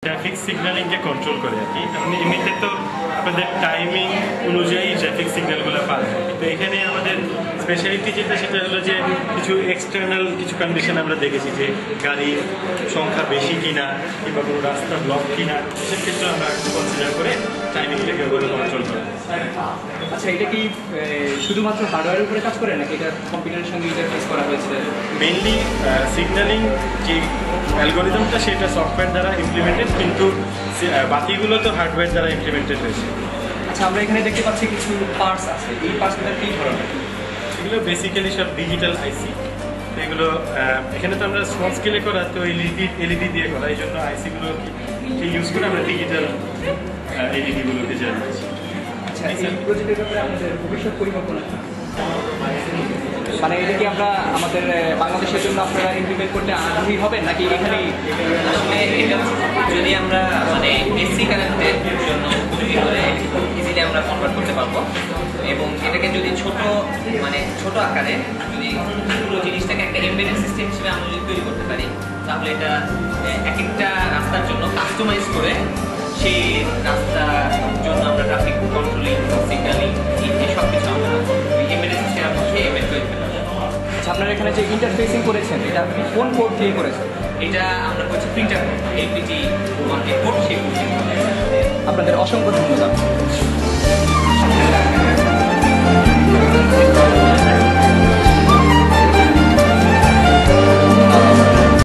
Traffic সিগন্যালিংকে control করে আর কি। আপনি এমনিতে তো আপনাদের টাইমিং অনুযায়ী ট্রাফিক সিগন্যালগুলো পান, তো এখানে আমাদের স্পেশালিটি যেটা সেটা হলো যে কিছু এক্সটার্নাল কিছু কন্ডিশন আমরা দেখেছি যে গাড়ির সংখ্যা বেশি কিনা কিংবা কোনো রাস্তা ব্লক কিনা, সেক্ষেত্রে আমরা কনসিডার করে টাইমিংটাকে ওগুলো কন্ট্রোল করি। আচ্ছা, এটা কি শুধুমাত্র হার্ডওয়্যারের উপরে কাজ করে নাকি এটা কম্পিউটারের সঙ্গে ইন্টারফেস করা হয়েছে? মেইনলি সিগন্যালিং যে অ্যালগোরিদমটা সেটা সফটওয়্যার দ্বারা ইমপ্লিমেন্টেড, কিন্তু বাকিগুলো তো হার্ডওয়্যার দ্বারা ইমপ্লিমেন্টেড হয়েছে। আচ্ছা, আমরা এখানে দেখতে পাচ্ছি কিছু পার্টস আছে, এই পার্টসগুলো কী ধরনের? এগুলো বেসিক্যালি সব ডিজিটাল আইসি। এগুলো এখানে তো আমরা স্মল স্কেলে করা, তো এলইডি দিয়ে করা, এই জন্য আইসিগুলো ইউজ করে আমরা ডিজিটাল এলইডিগুলোকে জানিয়েছি। আচ্ছা, এই প্রজেক্টের ব্যাপারে আমাদের ভবিষ্যৎ পরিকল্পনা কি? মানে এটা কি আমরা আমাদের বাংলাদেশের জন্য আপনারা ইমপ্লিমেন্ট করতে আগ্রহী হবেন নাকি এখানেই? আসলে এটা যদি আমরা মানে এসি কারেন্টের জন্য তৈরি করে ইজিলি আমরা কনভার্ট করতে পারবো, এবং এটাকে যদি ছোট আকারে যদি পুরো জিনিসটাকে একটা এমবেডেড সিস্টেম হিসেবে আমরা যদি তৈরি করতে পারি, তাহলে এটা এক একটা রাস্তার জন্য কাস্টমাইজ করে সেই রাস্তার জন্য আমরা ট্রাফিক কন্ট্রোলিং, সিগন্যালিং এই সব কিছু আমরা এমবেডেড সিস্টেমের মধ্যে এমবেড করে ফেলতে পারবো। আচ্ছা, আপনারা এখানে যে ইন্টারফেসিং করেছেন এটা আপনি কোন কোড দিয়ে করেছেন? এটা আমরা করছি প্রিন্টার কোড, এলপিটি 1 কোড, সেই কোড। আপনাদের অসংখ্য ধন্যবাদ।